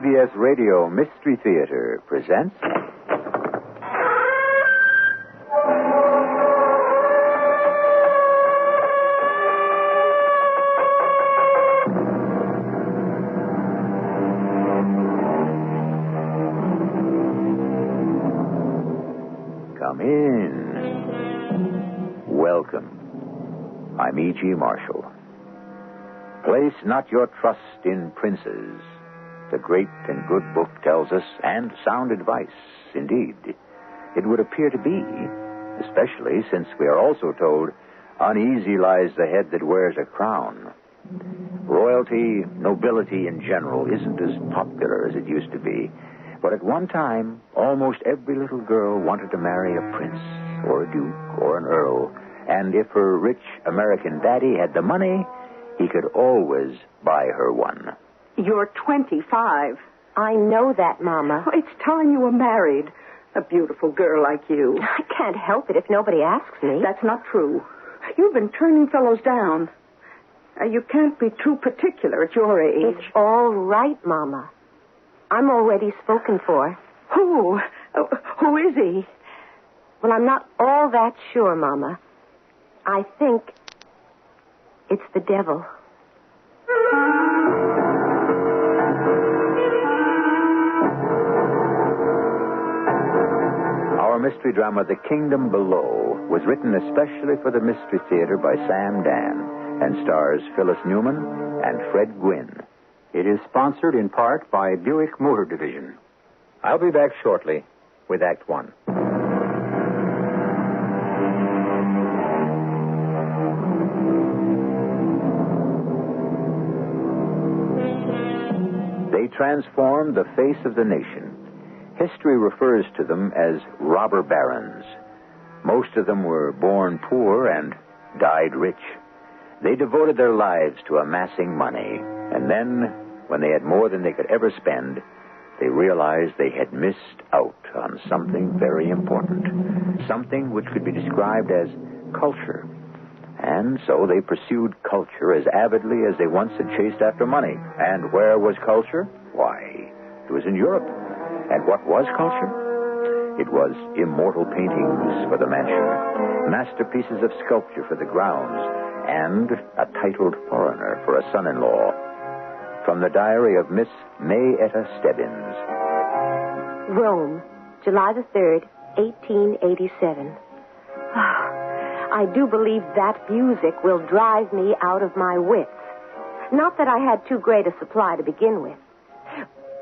CBS Radio Mystery Theater presents... Come in. Welcome. I'm E.G. Marshall. Place not your trust in princes. The great and good book tells us, and sound advice, indeed, it would appear to be, especially since we are also told, uneasy lies the head that wears a crown. Royalty, nobility in general, isn't as popular as it used to be. But at one time, almost every little girl wanted to marry a prince, or a duke, or an earl. And if her rich American daddy had the money, he could always buy her one. You're 25. I know that, Mama. Oh, it's time you were married. A beautiful girl like you. I can't help it if nobody asks me. That's not true. You've been turning fellows down. You can't be too particular at your age. It's all right, Mama. I'm already spoken for. Who? Who is he? Well, I'm not all that sure, Mama. I think it's the devil. Our mystery drama, The Kingdom Below, was written especially for the Mystery Theater by Sam Dan and stars Phyllis Newman and Fred Gwynne. It is sponsored in part by Buick Motor Division. I'll be back shortly with Act One. They transformed the face of the nation. History refers to them as robber barons. Most of them were born poor and died rich. They devoted their lives to amassing money, and then, when they had more than they could ever spend, they realized they had missed out on something very important, something which could be described as culture. And so they pursued culture as avidly as they once had chased after money. And where was culture? Why, it was in Europe. And what was culture? It was immortal paintings for the mansion, masterpieces of sculpture for the grounds, and a titled foreigner for a son-in-law. From the diary of Miss May Etta Stebbins. Rome, July the 3rd, 1887. I do believe that music will drive me out of my wits. Not that I had too great a supply to begin with.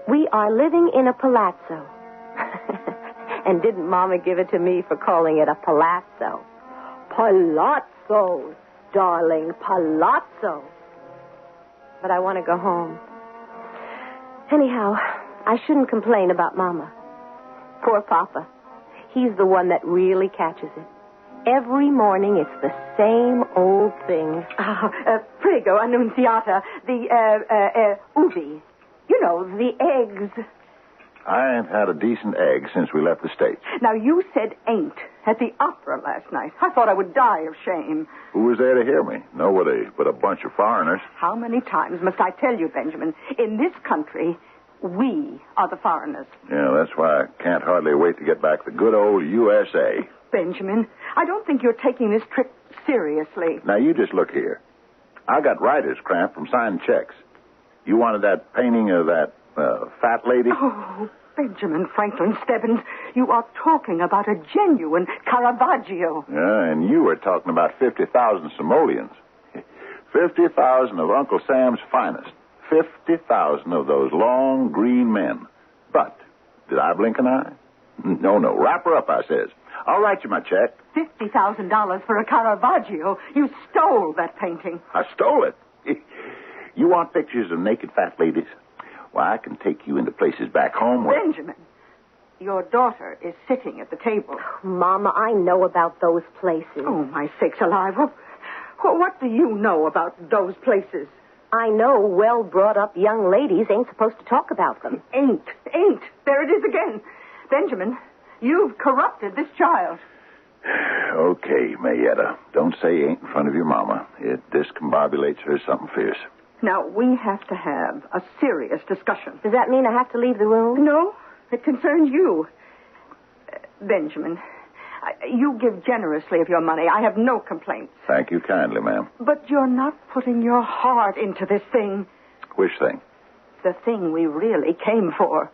We are living in a palazzo. And didn't Mama give it to me for calling it a palazzo? Palazzo, darling, palazzo. But I want to go home. Anyhow, I shouldn't complain about Mama. Poor Papa. He's the one that really catches it. Every morning it's the same old thing. Prego, Annunziata, the, uvi. You know, the eggs. I ain't had a decent egg since we left the States. Now, you said ain't at the opera last night. I thought I would die of shame. Who was there to hear me? Nobody but a bunch of foreigners. How many times must I tell you, Benjamin? In this country, we are the foreigners. Yeah, that's why I can't hardly wait to get back to good old USA. Benjamin, I don't think you're taking this trip seriously. Now, you just look here. I got writer's cramp from signing checks. You wanted that painting of that fat lady? Oh, Benjamin Franklin Stebbins, you are talking about a genuine Caravaggio. Yeah, and you were talking about 50,000 simoleons. 50,000 of Uncle Sam's finest. 50,000 of those long, green men. But, did I blink an eye? No. Wrap her up, I says. I'll write you my check. $50,000 for a Caravaggio. You stole that painting. I stole it. You want pictures of naked fat ladies? Why, I can take you into places back home where... Benjamin, your daughter is sitting at the table. Mama, I know about those places. Oh, my sakes alive. What do you know about those places? I know well-brought-up young ladies ain't supposed to talk about them. Ain't. There it is again. Benjamin, you've corrupted this child. Okay, Mayetta. Don't say ain't in front of your mama. It discombobulates her something fierce. Now, we have to have a serious discussion. Does that mean I have to leave the room? No, it concerns you. Benjamin, you give generously of your money. I have no complaints. Thank you kindly, ma'am. But you're not putting your heart into this thing. Which thing? The thing we really came for.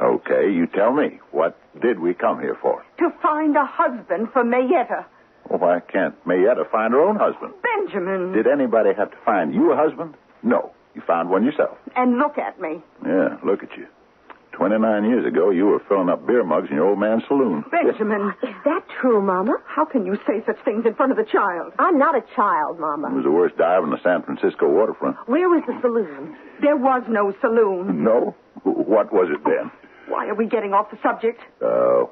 Okay, you tell me. What did we come here for? To find a husband for Mayetta. Well, why can't Mayetta find her own husband? Benjamin. Did anybody have to find you a husband? No. You found one yourself. And look at me. Yeah, look at you. 29 years ago, you were filling up beer mugs in your old man's saloon. Benjamin. Is that true, Mama? How can you say such things in front of the child? I'm not a child, It Mama. was the worst dive on the San Francisco waterfront. Where was the saloon? There was no saloon. No? What was it then? Why are we getting off the subject?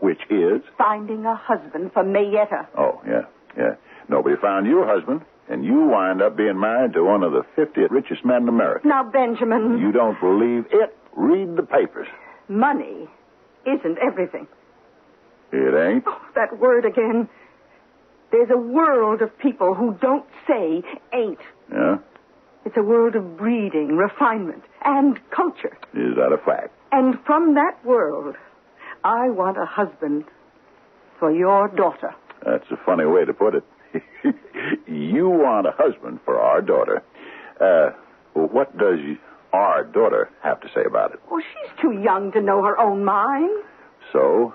Which is? Finding a husband for Mayetta. Oh, yeah. Nobody found you a husband, and you wind up being married to one of the 50 richest men in America. Now, Benjamin. You don't believe it? Read the papers. Money isn't everything. It ain't? Oh, that word again. There's a world of people who don't say ain't. Yeah? It's a world of breeding, refinement, and culture. Is that a fact? And from that world, I want a husband for your daughter. That's a funny way to put it. You want a husband for our daughter. What does our daughter have to say about it? Well, she's too young to know her own mind. So,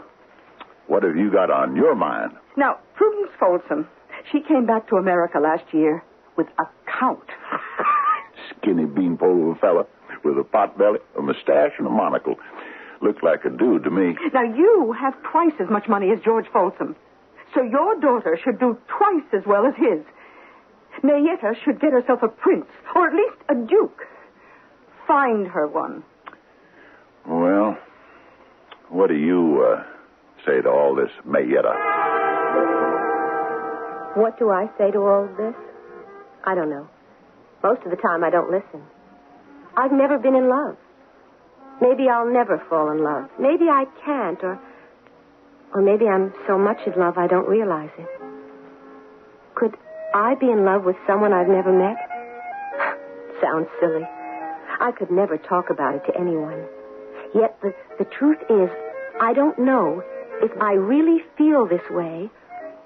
what have you got on your mind? Now, Prudence Folsom, she came back to America last year with a count. Skinny beanpole of a fella with a pot belly, a mustache, and a monocle. Looked like a dude to me. Now, you have twice as much money as George Folsom. So your daughter should do twice as well as his. Mayetta should get herself a prince, or at least a duke. Find her one. Well, what do you say to all this, Mayetta? What do I say to all of this? I don't know. Most of the time, I don't listen. I've never been in love. Maybe I'll never fall in love. Maybe I can't, or maybe I'm so much in love I don't realize it. Could I be in love with someone I've never met? Sounds silly. I could never talk about it to anyone. Yet the truth is, I don't know if I really feel this way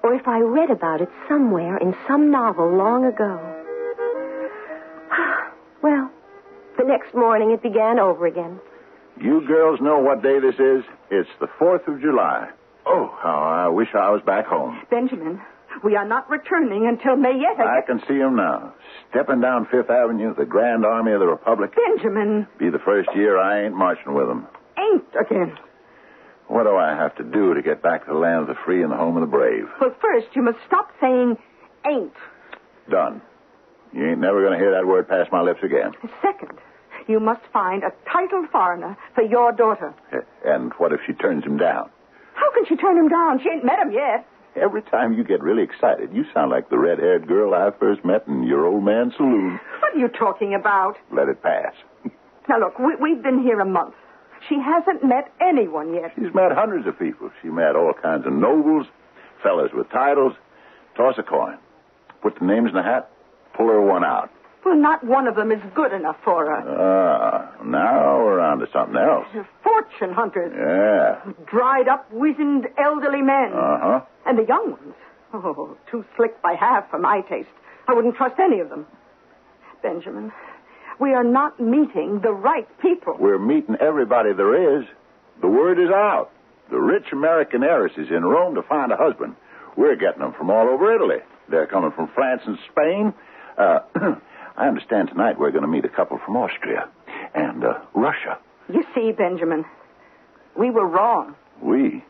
or if I read about it somewhere in some novel long ago. Well, the next morning it began over again. You girls know what day this is? It's the 4th of July. Oh, how I wish I was back home. Benjamin, we are not returning until Mayetta... I can see him now, stepping down Fifth Avenue, the Grand Army of the Republic. Benjamin! Be the first year I ain't marching with them. Ain't again. What do I have to do to get back to the land of the free and the home of the brave? Well, first, you must stop saying ain't. Done. You ain't never going to hear that word pass my lips again. Second, you must find a titled foreigner for your daughter. And what if she turns him down? How can she turn him down? She ain't met him yet. Every time you get really excited, you sound like the red-haired girl I first met in your old man's saloon. What are you talking about? Let it pass. Now, look, we've been here a month. She hasn't met anyone yet. She's met hundreds of people. She met all kinds of nobles, fellas with titles. Toss a coin. Put the names in the hat. Pull her one out. Well, not one of them is good enough for her. Now we're on to something else. Fortune hunters. Yeah. Dried up, wizened, elderly men. Uh-huh. And the young ones. Oh, too slick by half for my taste. I wouldn't trust any of them. Benjamin, we are not meeting the right people. We're meeting everybody there is. The word is out. The rich American heiress is in Rome to find a husband. We're getting them from all over Italy. They're coming from France and Spain. I understand tonight we're going to meet a couple from Austria and Russia. You see, Benjamin, we were wrong. We?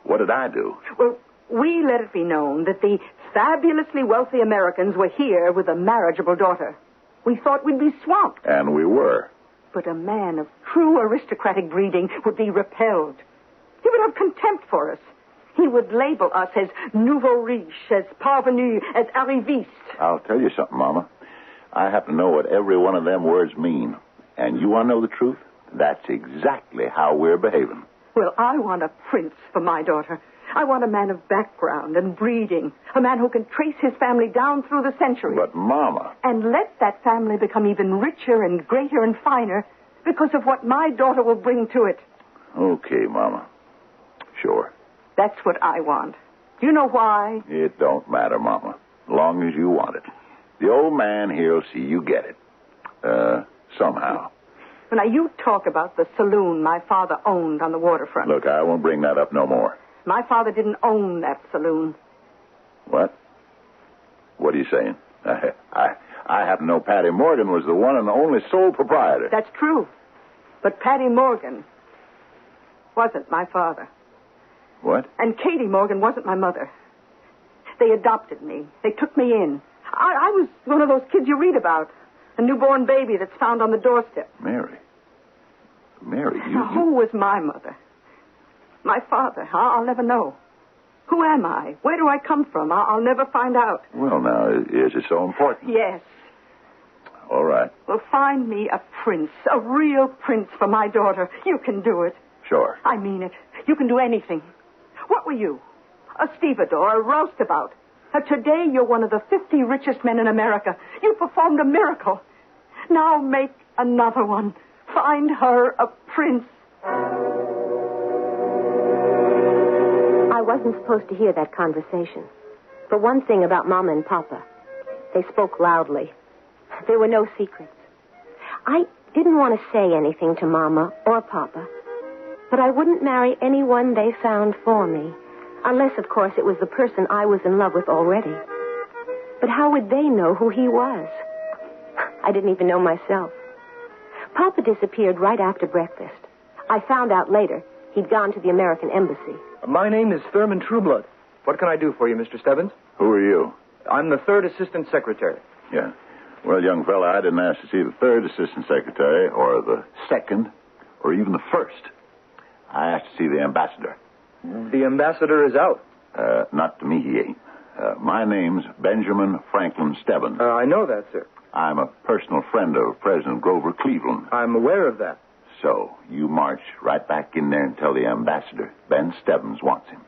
What did I do? Well, we let it be known that the fabulously wealthy Americans were here with a marriageable daughter. We thought we'd be swamped. And we were. But a man of true aristocratic breeding would be repelled. He would have contempt for us. He would label us as nouveau riche, as parvenu, as arriviste. I'll tell you something, Mama. I happen to know what every one of them words mean. And you want to know the truth? That's exactly how we're behaving. Well, I want a prince for my daughter. I want a man of background and breeding. A man who can trace his family down through the centuries. But, Mama... And let that family become even richer and greater and finer because of what my daughter will bring to it. Okay, Mama. Sure. That's what I want. Do you know why? It don't matter, Mama. As long as you want it. The old man here'll see you get it. Somehow. Now, you talk about the saloon my father owned on the waterfront. Look, I won't bring that up no more. My father didn't own that saloon. What? What are you saying? I happen to know Patty Morgan was the one and the only sole proprietor. That's true. But Patty Morgan wasn't my father. What? And Katie Morgan wasn't my mother. They adopted me. They took me in. I was one of those kids you read about. A newborn baby that's found on the doorstep. Mary, you... Now, who was my mother? My father? I'll never know. Who am I? Where do I come from? I'll never find out. Well, now, is it so important? Yes. All right. Well, find me a prince, a real prince for my daughter. You can do it. Sure. I mean it. You can do anything. What were you? A stevedore, a roustabout. Today, you're one of the 50 richest men in America. You performed a miracle. Now make another one. Find her a prince. I wasn't supposed to hear that conversation. For one thing about Mama and Papa, they spoke loudly. There were no secrets. I didn't want to say anything to Mama or Papa, but I wouldn't marry anyone they found for me. Unless, of course, it was the person I was in love with already. But how would they know who he was? I didn't even know myself. Papa disappeared right after breakfast. I found out later he'd gone to the American Embassy. My name is Thurman Trueblood. What can I do for you, Mr. Stebbins? Who are you? I'm the third assistant secretary. Yeah. Well, young fella, I didn't ask to see the third assistant secretary or the second or even the first. I asked to see the ambassador. The ambassador is out. Not to me, he ain't. My name's Benjamin Franklin Stebbins. I know that, sir. I'm a personal friend of President Grover Cleveland. I'm aware of that. So, you march right back in there and tell the ambassador Ben Stebbins wants him.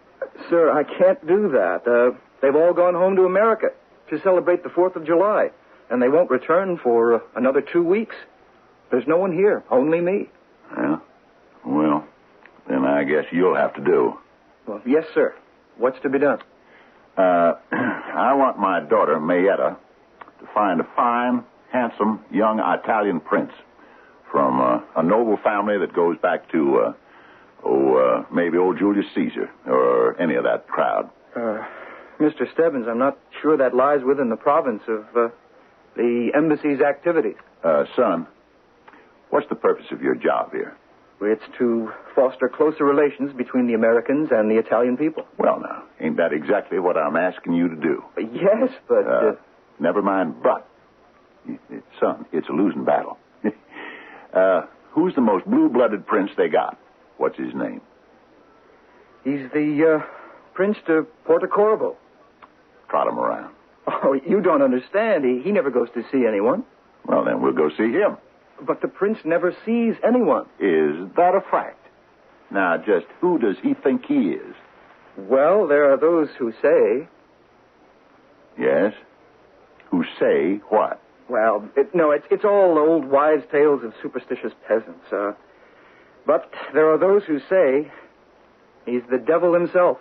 Sir, I can't do that. They've all gone home to America to celebrate the 4th of July, and they won't return for another 2 weeks. There's no one here, only me. Yeah? Well, then I guess you'll have to do. Well, yes, sir. What's to be done? I want my daughter, Mayetta, to find a fine, handsome, young Italian prince from a noble family that goes back to, maybe old Julius Caesar or any of that crowd. Mr. Stebbins, I'm not sure that lies within the province of the embassy's activities. Son, what's the purpose of your job here? It's to foster closer relations between the Americans and the Italian people. Well, now, ain't that exactly what I'm asking you to do? Yes, but... Never mind, but. Son, it's a losing battle. Who's the most blue-blooded prince they got? What's his name? He's the Prince de Portocorvo. Trot him around. Oh, you don't understand. He never goes to see anyone. Well, then we'll go see him. But the prince never sees anyone. Is that a fact? Now, just who does he think he is? Well, there are those who say... Yes? Who say what? Well, it's all old wives' tales of superstitious peasants. But there are those who say he's the devil himself.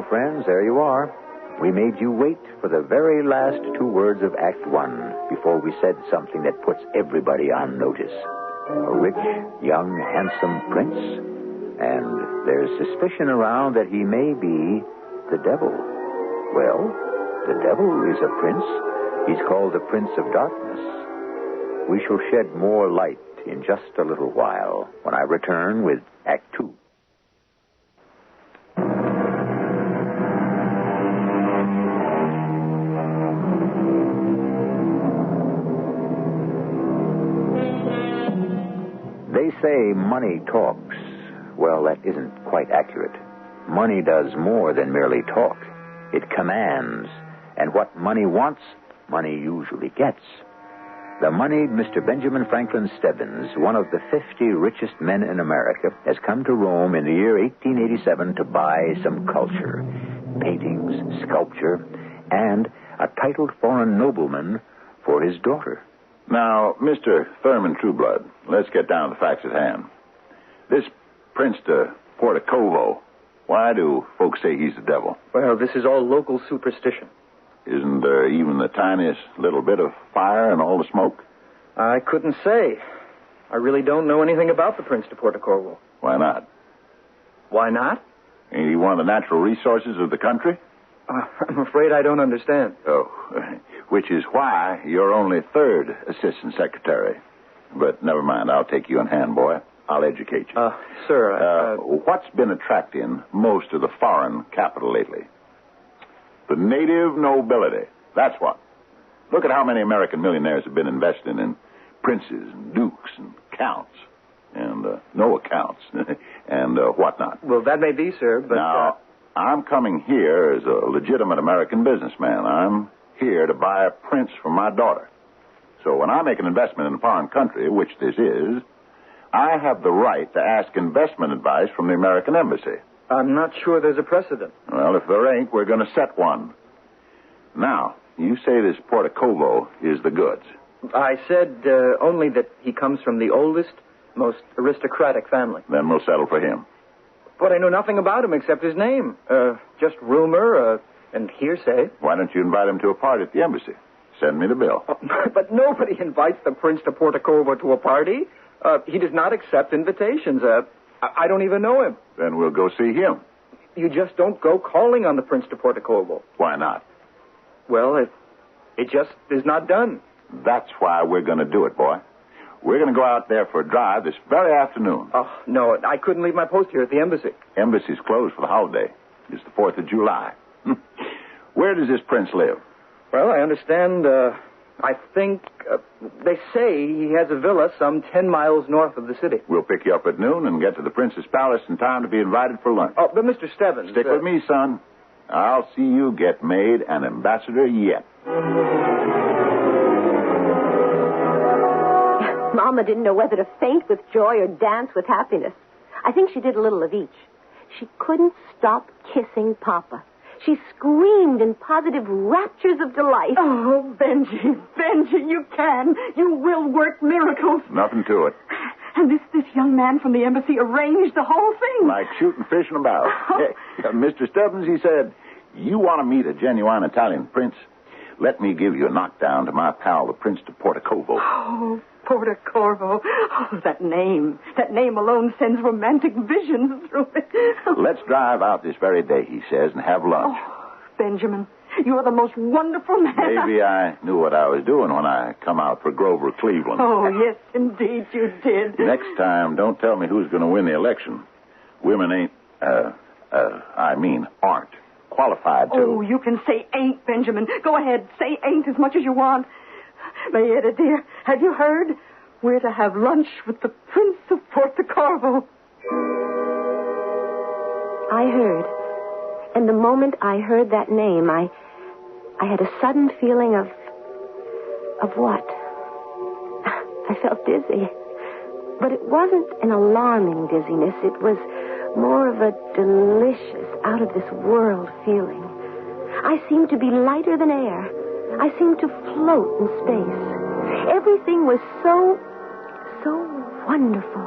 Friends, there you are. We made you wait for the very last 2 words of Act 1 before we said something that puts everybody on notice. A rich, young, handsome prince, and there's suspicion around that he may be the devil. Well, the devil is a prince. He's called the Prince of Darkness. We shall shed more light in just a little while when I return with Act 2. They say money talks. Well, that isn't quite accurate. Money does more than merely talk. It commands. And what money wants, money usually gets. The moneyed Mr. Benjamin Franklin Stebbins, one of the 50 richest men in America, has come to Rome in the year 1887 to buy some culture, paintings, sculpture, and a titled foreign nobleman for his daughter. Now, Mr. Thurman Trueblood, let's get down to the facts at hand. This Prince de Portocovo, why do folks say he's the devil? Well, this is all local superstition. Isn't there even the tiniest little bit of fire in all the smoke? I couldn't say. I really don't know anything about the Prince de Portocovo. Why not? Why not? Ain't he one of the natural resources of the country? I'm afraid I don't understand. Oh, which is why you're only third assistant secretary. But never mind, I'll take you in hand, boy. I'll educate you. Sir, what's been attracting most of the foreign capital lately? The native nobility. That's what. Look at how many American millionaires have been investing in princes and dukes and counts and no accounts and whatnot. Well, that may be, sir, but... Now, I'm coming here as a legitimate American businessman. I'm here to buy a prince for my daughter. So when I make an investment in a foreign country, which this is, I have the right to ask investment advice from the American embassy. I'm not sure there's a precedent. Well, if there ain't, we're going to set one. Now, you say this Portocovo is the goods. I said only that he comes from the oldest, most aristocratic family. Then we'll settle for him. But I know nothing about him except his name. Just rumor and hearsay. Why don't you invite him to a party at the embassy? Send me the bill. But nobody invites the Prince de Portocovo to a party. He does not accept invitations. I don't even know him. Then we'll go see him. You just don't go calling on the Prince de Portocovo. Why not? Well, it just is not done. That's why we're going to do it, boy. We're going to go out there for a drive this very afternoon. Oh, no, I couldn't leave my post here at the embassy. Embassy's closed for the holiday. It's the 4th of July. Where does this prince live? Well, I understand, I think, they say he has a villa some 10 miles north of the city. We'll pick you up at noon and get to the prince's palace in time to be invited for lunch. Oh, but Mr. Stebbins... Stick with me, son. I'll see you get made an ambassador yet. Mama didn't know whether to faint with joy or dance with happiness. I think she did a little of each. She couldn't stop kissing Papa. She screamed in positive raptures of delight. Oh, Benji, you can. You will work miracles. Nothing to it. And this young man from the embassy arranged the whole thing. Like shooting fish in a barrel. Hey, Mr. Stebbins, he said, you want to meet a genuine Italian prince? Let me give you a knockdown to my pal, the Prince de Portocovo. Oh, Portocovo. Oh, that name. That name alone sends romantic visions through me. Let's drive out this very day, he says, and have lunch. Oh, Benjamin, you are the most wonderful man. Maybe I knew what I was doing when I come out for Grover Cleveland. Oh, yes, indeed you did. Next time, don't tell me who's going to win the election. Women ain't, aren't qualified to. Oh, you can say ain't, Benjamin. Go ahead, say ain't as much as you want. Mayetta, dear, have you heard? We're to have lunch with the Prince of Portocovo. I heard. And the moment I heard that name, I had a sudden feeling of what? I felt dizzy. But it wasn't an alarming dizziness. It was more of a delicious, out-of-this-world feeling. I seemed to be lighter than air. I seemed to float in space. Everything was so wonderful.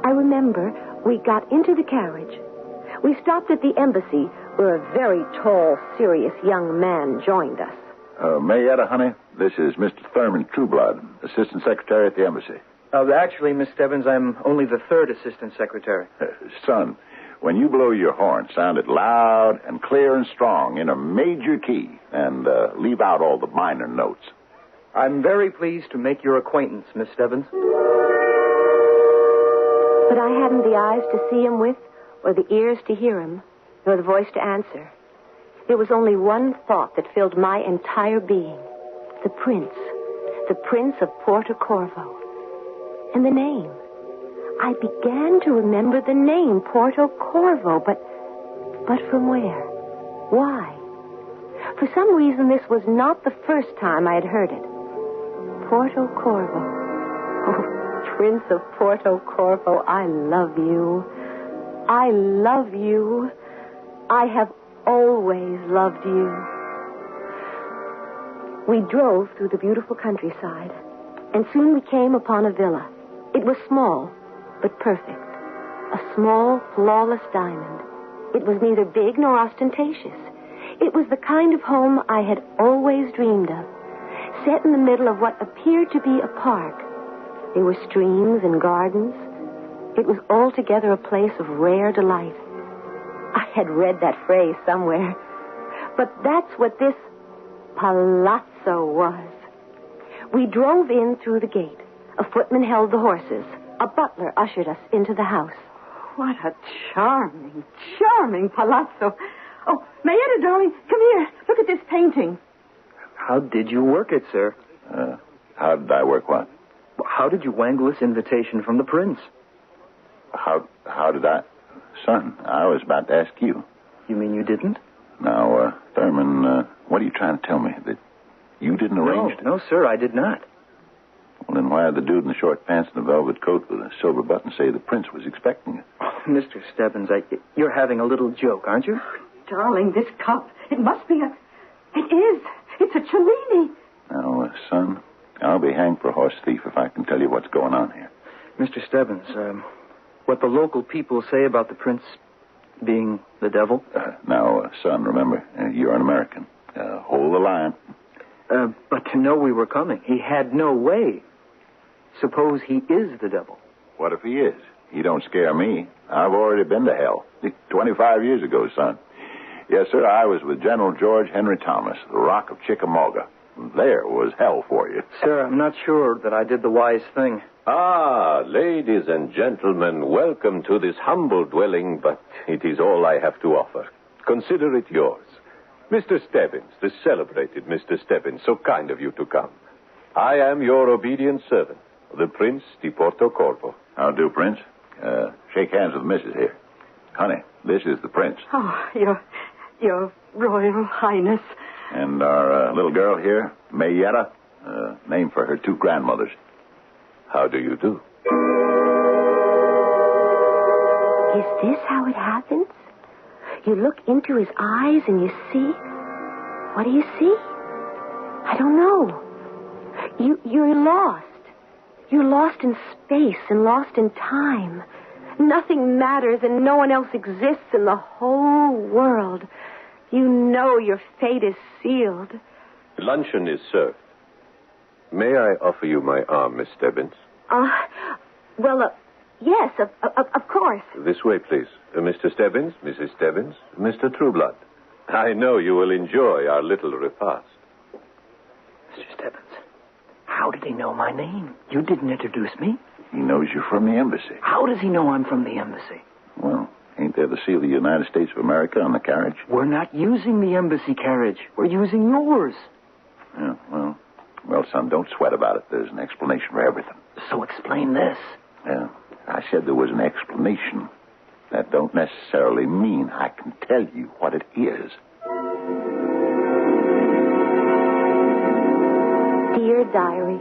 I remember we got into the carriage. We stopped at the embassy where a very tall, serious young man joined us. Mayetta, honey, this is Mr. Thurman Trueblood, Assistant Secretary at the embassy. Actually, Miss Stebbins, I'm only the third Assistant Secretary. Son, when you blow your horn, sound it loud and clear and strong in a major key and leave out all the minor notes. I'm very pleased to make your acquaintance, Miss Stebbins. But I hadn't the eyes to see him with, or the ears to hear him, nor the voice to answer. There was only one thought that filled my entire being. The Prince of Portocovo. And the name. I began to remember the name, Portocovo, but from where? Why? For some reason, this was not the first time I had heard it. Porto Corvo. Oh, Prince of Porto Corvo, I love you. I love you. I have always loved you. We drove through the beautiful countryside, and soon we came upon a villa. It was small, but perfect. A small, flawless diamond. It was neither big nor ostentatious. It was the kind of home I had always dreamed of, set in the middle of what appeared to be a park. There were streams and gardens. It was altogether a place of rare delight. I had read that phrase somewhere, but that's what this palazzo was. We drove in through the gate. A footman held the horses. A butler ushered us into the house. What a charming, charming palazzo. Oh, Mayetta, darling, come here. Look at this painting. How did you work it, sir? How did I work what? How did you wangle this invitation from the prince? How did I... Son, I was about to ask you. You mean you didn't? Now, Thurman, what are you trying to tell me? That you didn't arrange it? No, sir, I did not. Well, then why did the dude in the short pants and the velvet coat with a silver button say the prince was expecting it? Oh, Mr. Stebbins, you're having a little joke, aren't you? Darling, this cup, it must be It is. It's a Cellini. Now, son, I'll be hanged for a horse thief if I can tell you what's going on here. Mr. Stebbins, what the local people say about the prince being the devil? Now, son, remember, you're an American. Hold the line. But to know we were coming, he had no way. Suppose he is the devil. What if he is? He don't scare me. I've already been to hell. 25 years ago, son. Yes, sir, I was with General George Henry Thomas, the Rock of Chickamauga. There was hell for you. Sir, I'm not sure that I did the wise thing. Ah, ladies and gentlemen, welcome to this humble dwelling, but it is all I have to offer. Consider it yours. Mr. Stebbins, the celebrated Mr. Stebbins, so kind of you to come. I am your obedient servant, the Prince di Porto Corvo. How do, Prince? Shake hands with the missus here. Honey, this is the Prince. Oh, your Royal Highness. And our little girl here, Mayetta, named for her two grandmothers. How do you do? Is this how it happens? You look into his eyes and you see... What do you see? I don't know. You're lost. You're lost in space and lost in time. Nothing matters and no one else exists in the whole world. You know your fate is sealed. Luncheon is served. May I offer you my arm, Miss Stebbins? Yes, of course. This way, please. Mr. Stebbins, Mrs. Stebbins, Mr. Trueblood. I know you will enjoy our little repast. Mr. Stebbins, how did he know my name? You didn't introduce me. He knows you're from the embassy. How does he know I'm from the embassy? Well, ain't there the seal of the United States of America on the carriage? We're not using the embassy carriage. We're using yours. Yeah, well, son, don't sweat about it. There's an explanation for everything. So explain this. Yeah, I said there was an explanation. That don't necessarily mean I can tell you what it is. Dear Diary,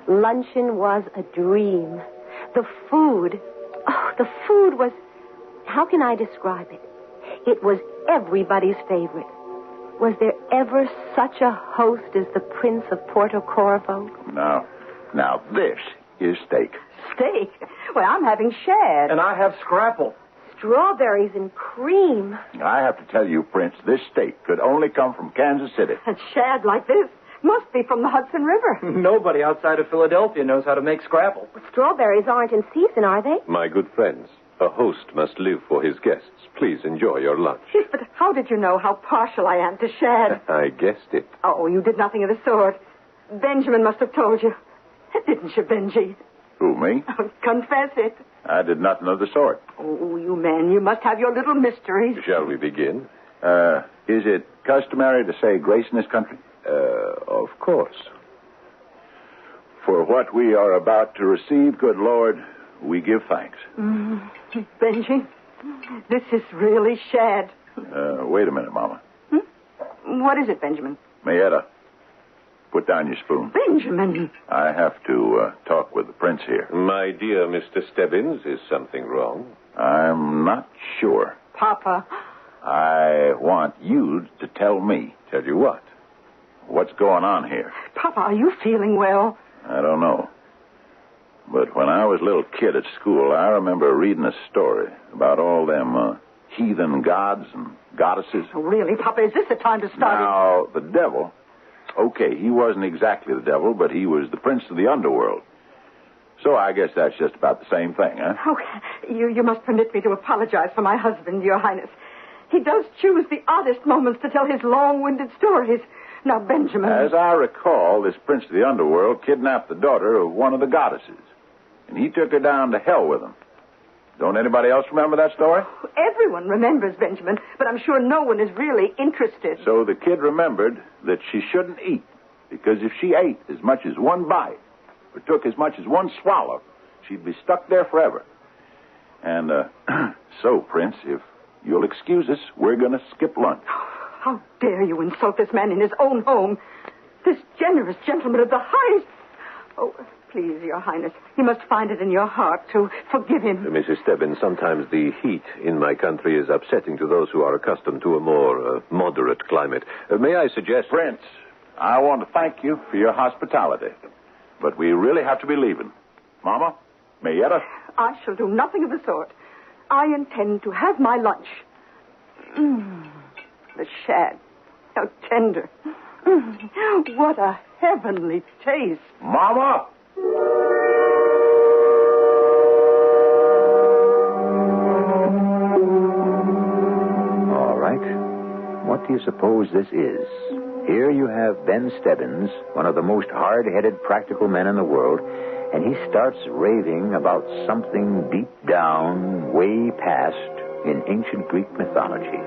luncheon was a dream. The food was... How can I describe it? It was everybody's favorite. Was there ever such a host as the Prince of Porto Corvo? Now, this is steak. Steak? Well, I'm having shad. And I have scrapple. Strawberries and cream. I have to tell you, Prince, this steak could only come from Kansas City. And shad like this must be from the Hudson River. Nobody outside of Philadelphia knows how to make scrapple. Strawberries aren't in season, are they? My good friends, a host must live for his guests. Please enjoy your lunch. Yes, but how did you know how partial I am to shad? I guessed it. Oh, you did nothing of the sort. Benjamin must have told you. Didn't you, Benji? Who, me? Oh, confess it. I did nothing of the sort. Oh, you men, you must have your little mysteries. Shall we begin? Is it customary to say grace in this country? Of course. For what we are about to receive, good Lord, we give thanks. Benji, this is really shad. Wait a minute, Mama. What is it, Benjamin? Mayetta, Put down your spoon. Benjamin! I have to talk with the prince here. My dear Mr. Stebbins, is something wrong? I'm not sure. Papa. I want you to tell me. Tell you what? What's going on here? Papa, are you feeling well? I don't know. But when I was a little kid at school, I remember reading a story about all them heathen gods and goddesses. Oh, really, Papa? Is this the time to start? Now, the devil, okay, he wasn't exactly the devil, but he was the prince of the underworld. So I guess that's just about the same thing, huh? Oh, you must permit me to apologize for my husband, Your Highness. He does choose the oddest moments to tell his long-winded stories. Now, Benjamin... As I recall, this prince of the underworld kidnapped the daughter of one of the goddesses. And he took her down to hell with him. Don't anybody else remember that story? Everyone remembers, Benjamin, but I'm sure no one is really interested. So the kid remembered that she shouldn't eat, because if she ate as much as one bite, or took as much as one swallow, she'd be stuck there forever. And, so, Prince, if you'll excuse us, we're going to skip lunch. How dare you insult this man in his own home? This generous gentleman of the highest... Oh, please, Your Highness, you must find it in your heart to forgive him. Mrs. Stebbins, sometimes the heat in my country is upsetting to those who are accustomed to a more moderate climate. May I suggest... Prince, I want to thank you for your hospitality. But we really have to be leaving. Mama? Mayetta? I shall do nothing of the sort. I intend to have my lunch. The shad. How tender. What a heavenly taste. Mama! All right. What do you suppose this is? Here you have Ben Stebbins, one of the most hard-headed practical men in the world, and he starts raving about something deep down, way past, in ancient Greek mythology.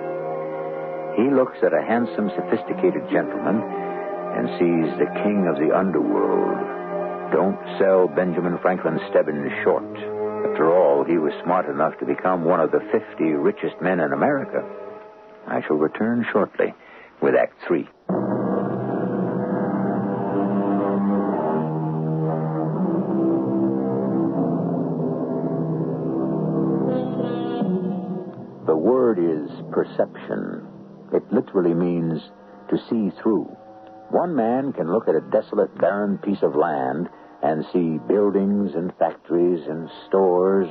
He looks at a handsome, sophisticated gentleman and sees the king of the underworld. Don't sell Benjamin Franklin Stebbins short. After all, he was smart enough to become one of the 50 richest men in America. I shall return shortly with Act 3. The word is perception. It literally means to see through. One man can look at a desolate, barren piece of land and see buildings and factories and stores,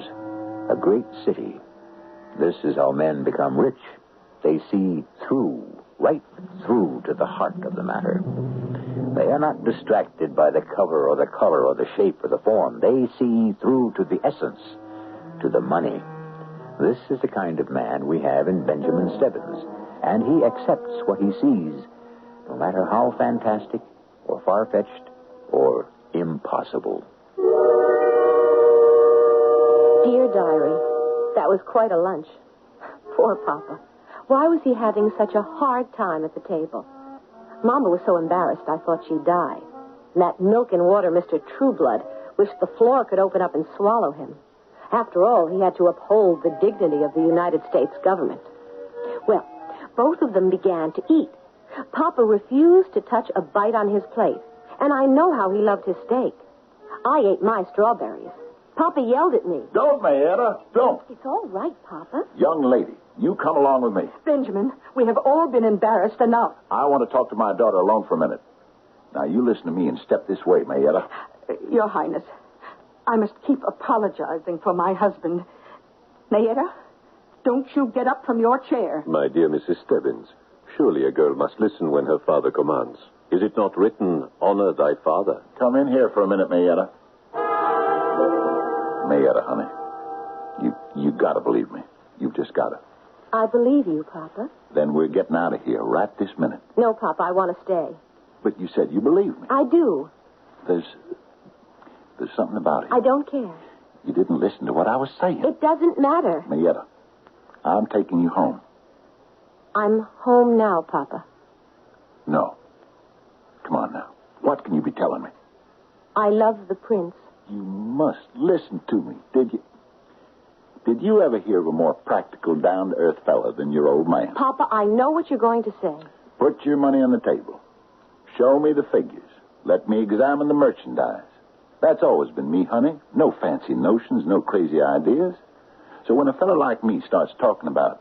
a great city. This is how men become rich. They see through, right through to the heart of the matter. They are not distracted by the cover or the color or the shape or the form. They see through to the essence, to the money. This is the kind of man we have in Benjamin Stebbins, and he accepts what he sees, no matter how fantastic or far-fetched or impossible. Dear Diary, that was quite a lunch. Poor Papa. Why was he having such a hard time at the table? Mama was so embarrassed I thought she'd die. And that milk and water Mr. Trueblood wished the floor could open up and swallow him. After all, he had to uphold the dignity of the United States government. Well, both of them began to eat. Papa refused to touch a bite on his plate, and I know how he loved his steak. I ate my strawberries. Papa yelled at me. Don't, Mayetta, don't. It's all right, Papa. Young lady, you come along with me. Benjamin, we have all been embarrassed enough. I want to talk to my daughter alone for a minute. Now, you listen to me and step this way, Mayetta. Your Highness, I must keep apologizing for my husband. Mayetta, don't you get up from your chair. My dear Mrs. Stebbins, surely a girl must listen when her father commands. Is it not written, honor thy father? Come in here for a minute, Mayetta. Mayetta, honey, you gotta believe me. You've just gotta. I believe you, Papa. Then we're getting out of here right this minute. No, Papa, I want to stay. But you said you believe me. I do. There's something about it. I don't care. You didn't listen to what I was saying. It doesn't matter. Mayetta, I'm taking you home. I'm home now, Papa. No. Come on now. What can you be telling me? I love the prince. You must listen to me, did you? Did you ever hear of a more practical, down-to-earth fella than your old man? Papa, I know what you're going to say. Put your money on the table. Show me the figures. Let me examine the merchandise. That's always been me, honey. No fancy notions, no crazy ideas. So when a fellow like me starts talking about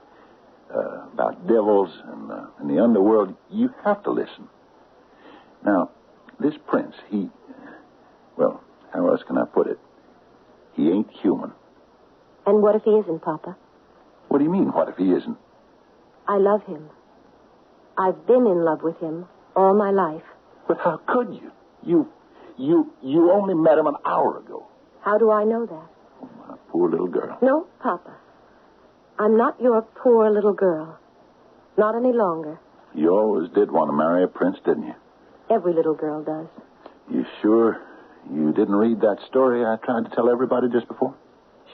devils and the underworld, you have to listen. Now, this prince, well, how else can I put it? He ain't human. And what if he isn't, Papa? What do you mean, what if he isn't? I love him. I've been in love with him all my life. But how could you? You only met him an hour ago. How do I know that? Oh, my poor little girl. No, Papa. I'm not your poor little girl. Not any longer. You always did want to marry a prince, didn't you? Every little girl does. You sure you didn't read that story I tried to tell everybody just before?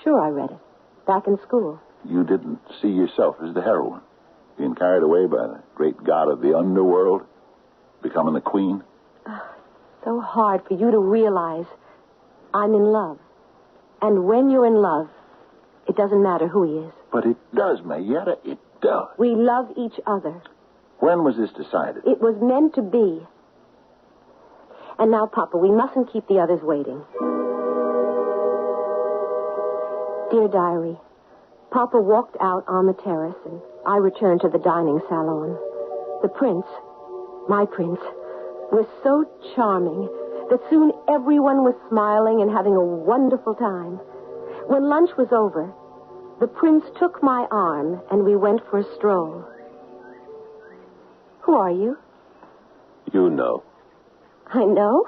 Sure, I read it. Back in school. You didn't see yourself as the heroine, being carried away by the great god of the underworld, becoming the queen? So hard for you to realize I'm in love. And when you're in love, it doesn't matter who he is. But it does, Mayetta, it does. We love each other. When was this decided? It was meant to be. And now, Papa, we mustn't keep the others waiting. Dear Diary, Papa walked out on the terrace, and I returned to the dining salon. The prince, my prince, was so charming that soon everyone was smiling and having a wonderful time. When lunch was over, the prince took my arm and we went for a stroll. Who are you? You know. I know?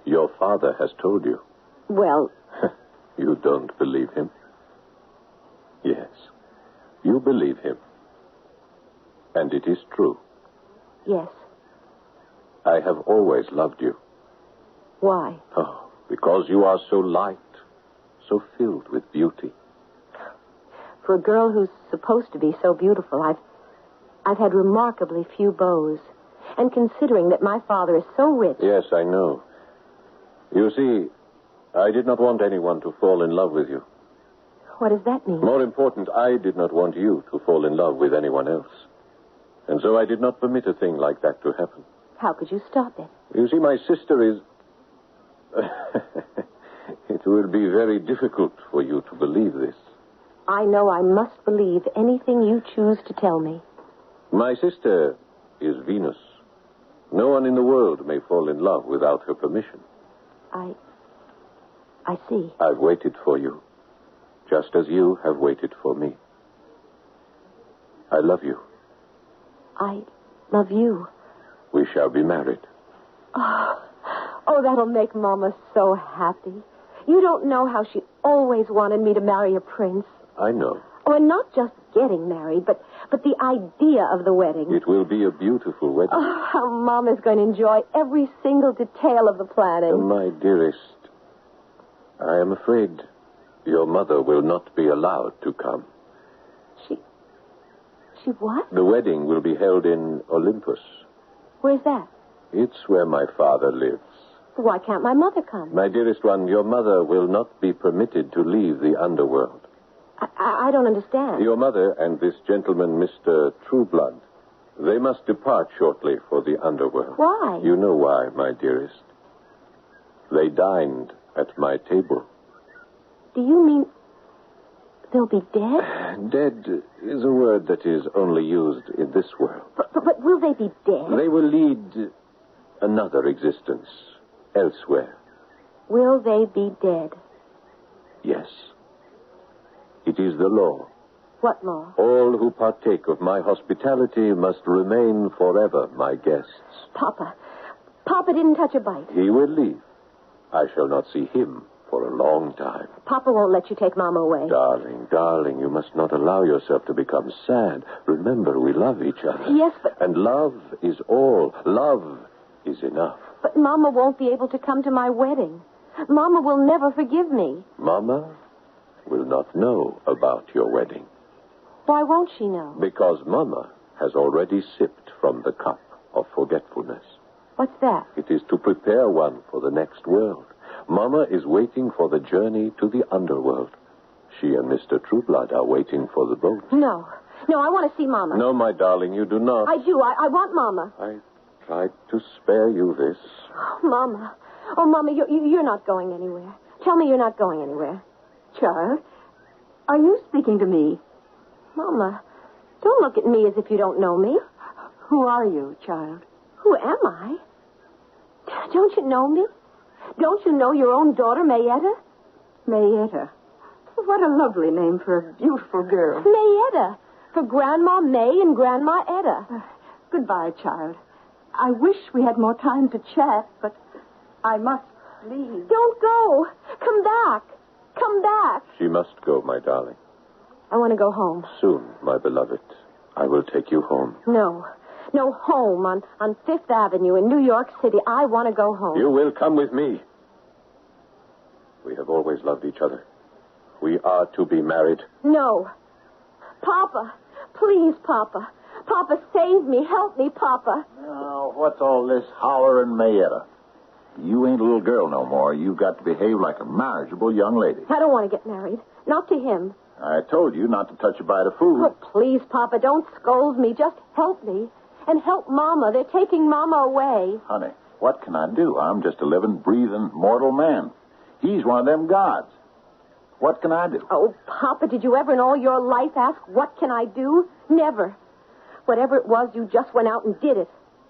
Your father has told you. Well... You don't believe him? Yes. You believe him. And it is true. Yes. I have always loved you. Why? Oh, because you are so light, so filled with beauty. For a girl who's supposed to be so beautiful, I've had remarkably few beaux. And considering that my father is so rich... Yes, I know. You see, I did not want anyone to fall in love with you. What does that mean? More important, I did not want you to fall in love with anyone else. And so I did not permit a thing like that to happen. How could you stop it? You see, my sister is... It will be very difficult for you to believe this. I know I must believe anything you choose to tell me. My sister is Venus. No one in the world may fall in love without her permission. I see. I've waited for you, just as you have waited for me. I love you. I love you. We shall be married. Oh, that'll make Mama so happy. You don't know how she always wanted me to marry a prince. I know. Oh, and not just getting married, but the idea of the wedding. It will be a beautiful wedding. Oh, how Mama's going to enjoy every single detail of the planning. My dearest, I am afraid your mother will not be allowed to come. She what? The wedding will be held in Olympus. Where's that? It's where my father lives. Why can't my mother come? My dearest one, your mother will not be permitted to leave the underworld. I don't understand. Your mother and this gentleman, Mr. Trueblood, they must depart shortly for the underworld. Why? You know why, my dearest. They dined at my table. Do you mean they'll be dead? Dead is a word that is only used in this world. But will they be dead? They will lead another existence elsewhere. Will they be dead? Yes. It is the law. What law? All who partake of my hospitality must remain forever my guests. Papa didn't touch a bite. He will leave. I shall not see him for a long time. Papa won't let you take Mama away. Darling, you must not allow yourself to become sad. Remember, we love each other. Yes, but... And love is all. Love is enough. But Mama won't be able to come to my wedding. Mama will never forgive me. Mama will not know about your wedding. Why won't she know? Because Mama has already sipped from the cup of forgetfulness. What's that? It is to prepare one for the next world. Mama is waiting for the journey to the underworld. She and Mr. Trueblood are waiting for the boat. No, I want to see Mama. No, my darling, you do not. I do. I want Mama. I tried to spare you this. Oh, Mama. Oh, Mama, you're not going anywhere. Tell me you're not going anywhere. Child, are you speaking to me? Mama, don't look at me as if you don't know me. Who are you, child? Who am I? Don't you know me? Don't you know your own daughter, Mayetta? Mayetta. What a lovely name for a beautiful girl. Mayetta, for Grandma May and Grandma Etta. Goodbye, child. I wish we had more time to chat, but I must leave. Don't go. Come back. Come back. She must go, my darling. I want to go home. Soon, my beloved. I will take you home. No, home on Fifth Avenue in New York City. I want to go home. You will come with me. We have always loved each other. We are to be married. No. Papa, please, Papa. Papa, save me. Help me, Papa. Now, what's all this hollering, Mayetta? You ain't a little girl no more. You've got to behave like a marriageable young lady. I don't want to get married. Not to him. I told you not to touch a bite of food. Oh, please, Papa, don't scold me. Just help me. And help Mama. They're taking Mama away. Honey, what can I do? I'm just a living, breathing, mortal man. He's one of them gods. What can I do? Oh, Papa, did you ever in all your life ask, what can I do? Never. Whatever it was, you just went out and did it.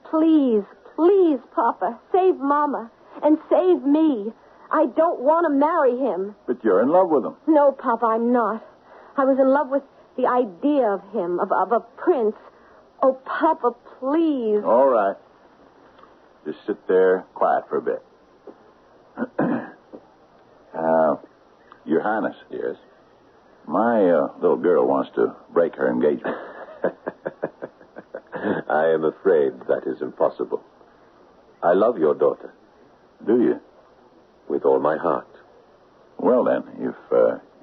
Please, please, Papa, save Mama and save me. I don't want to marry him. But you're in love with him. No, Papa, I'm not. I was in love with the idea of him, of a prince. Oh, Papa, please. All right. Just sit there quiet for a bit. Your Highness. Yes? My little girl wants to break her engagement. I am afraid that is impossible. I love your daughter. Do you? With all my heart. Well, then, if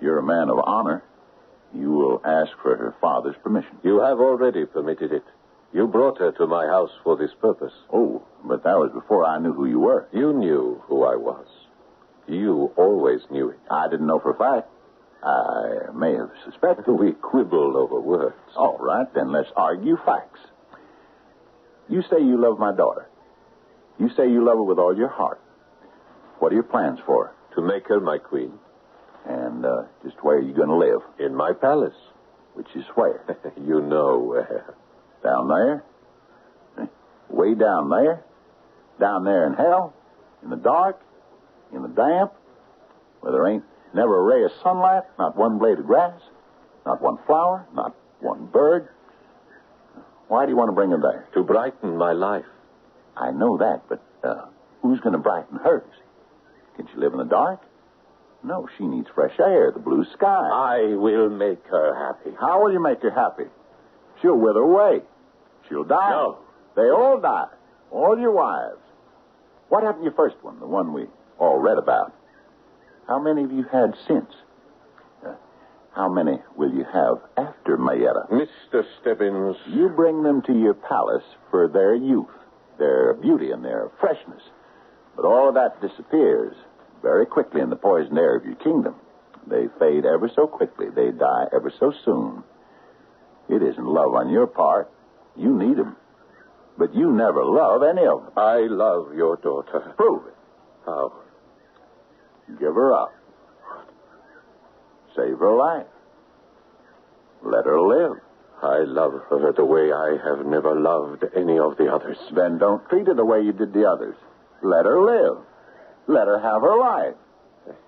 you're a man of honor, you will ask for her father's permission. You have already permitted it. You brought her to my house for this purpose. Oh, but that was before I knew who you were. You knew who I was. You always knew it. I didn't know for a fact. I may have suspected. We quibble over words. All right, then let's argue facts. You say you love my daughter. You say you love her with all your heart. What are your plans for her? To make her my queen. And just where are you going to live? In my palace. Which is where? You know where. Down there? Way down there? Down there in hell? In the dark? In the damp? Where there ain't never a ray of sunlight? Not one blade of grass? Not one flower? Not one bird? Why do you want to bring her there? To brighten my life. I know that, but who's going to brighten hers? Can she live in the dark? No, she needs fresh air, the blue sky. I will make her happy. How will you make her happy? She'll wither away. She'll die. No. They all die. All your wives. What happened to your first one, the one we all read about? How many have you had since? How many will you have after Mayetta? Mr. Stebbins. You bring them to your palace for their youth, their beauty, and their freshness. But all of that disappears very quickly in the poisoned air of your kingdom. They fade ever so quickly. They die ever so soon. It isn't love on your part. You need them. But you never love any of them. I love your daughter. Prove it. How? Give her up. Save her life. Let her live. I love her the way I have never loved any of the others. Then don't treat her the way you did the others. Let her live. Let her have her life.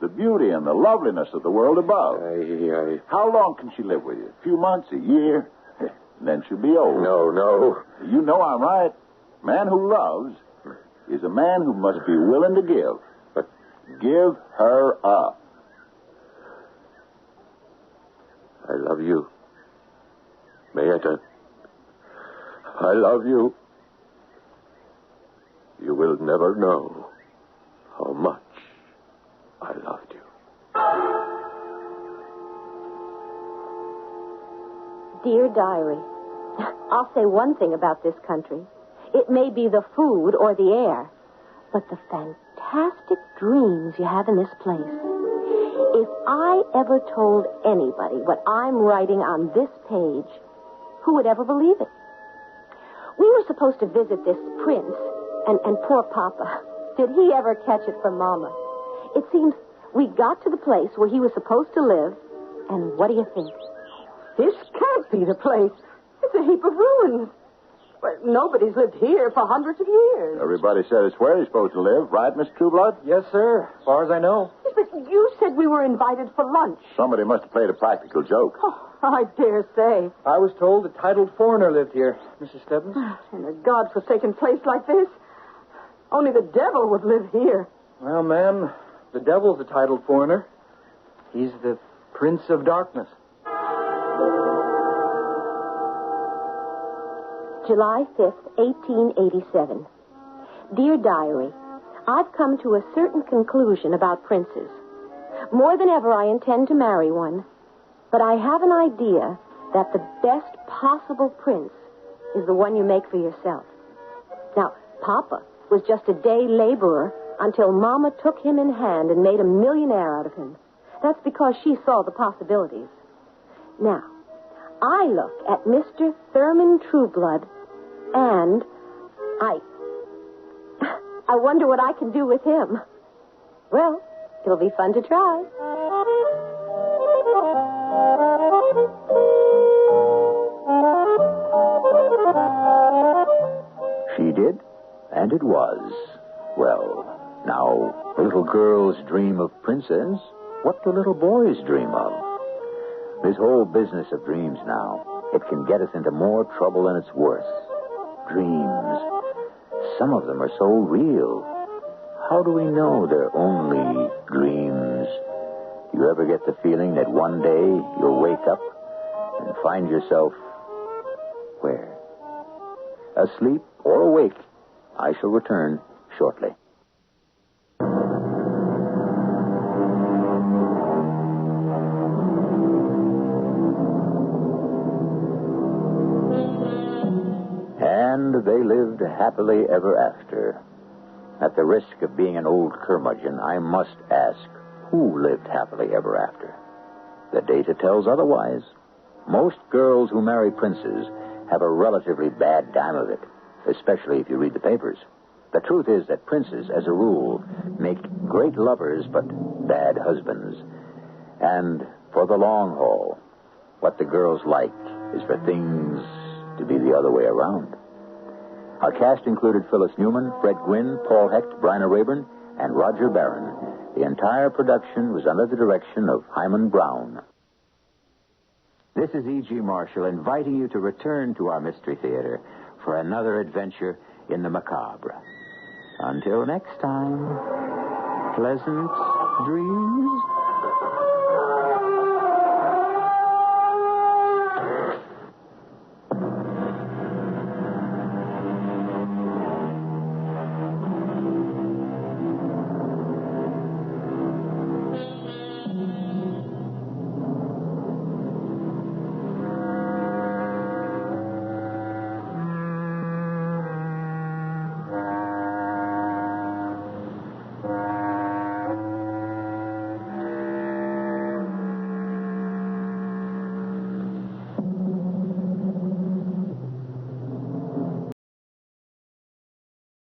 The beauty and the loveliness of the world above. How long can she live with you? A few months, a year? And then she'll be old. No. You know I'm right. Man who loves is a man who must be willing to give. But give her up. I love you. Mayetta. I love you. You will never know how much I loved you. Dear Diary, I'll say one thing about this country. It may be the food or the air, but the fantastic dreams you have in this place. If I ever told anybody what I'm writing on this page, who would ever believe it? We were were supposed to visit this prince, and poor Papa. Did he ever catch it from Mama? It seems we got to the place where he was supposed to live, and what do you think? This can't be the place. It's a heap of ruins. Well, nobody's lived here for hundreds of years. Everybody said it's where he's supposed to live, right, Miss Trueblood? Yes, sir. As far as I know. Yes, but you said we were invited for lunch. Somebody must have played a practical joke. Oh, I dare say. I was told a titled foreigner lived here, Mrs. Stebbins. In a godforsaken place like this, only the devil would live here. Well, ma'am, the devil's a titled foreigner. He's the Prince of Darkness. July 5th, 1887. Dear Diary, I've come to a certain conclusion about princes. More than ever, I intend to marry one. But I have an idea that the best possible prince is the one you make for yourself. Now, Papa was just a day laborer until Mama took him in hand and made a millionaire out of him. That's because she saw the possibilities. Now, I look at Mr. Thurman Trueblood, and I wonder what I can do with him. Well, it'll be fun to try. She did, and it was. Well, now, little girls dream of princes. What do little boys dream of? This whole business of dreams now, it can get us into more trouble than it's worth. Dreams. Some of them are so real. How do we know they're only dreams? Do you ever get the feeling that one day you'll wake up and find yourself where? Asleep or awake? I shall return shortly. And they lived happily ever after. At the risk of being an old curmudgeon, I must ask, who lived happily ever after? The data tells otherwise. Most girls who marry princes have a relatively bad time of it, especially if you read the papers. The truth is that princes, as a rule, make great lovers but bad husbands. And for the long haul, what the girls like is for things to be the other way around. Our cast included Phyllis Newman, Fred Gwynn, Paul Hecht, Bryna Rayburn, and Roger Barron. The entire production was under the direction of Himan Brown. This is E.G. Marshall inviting you to return to our Mystery Theater for another adventure in the macabre. Until next time, pleasant dreams.